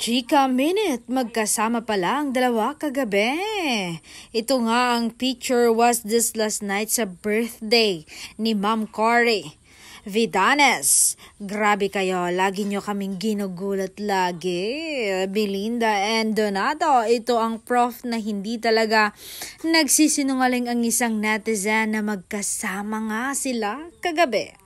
Chika Minute, magkasama pa lang dalawa kagabi. Ito nga ang picture was this last night sa birthday ni Ma'am Cory Vidanes. Grabe kayo, lagi nyo kaming ginugulat lagi. Belinda and Donato, ito ang proof na hindi talaga nagsisinungaling ang isang netizen na magkasama nga sila kagabi.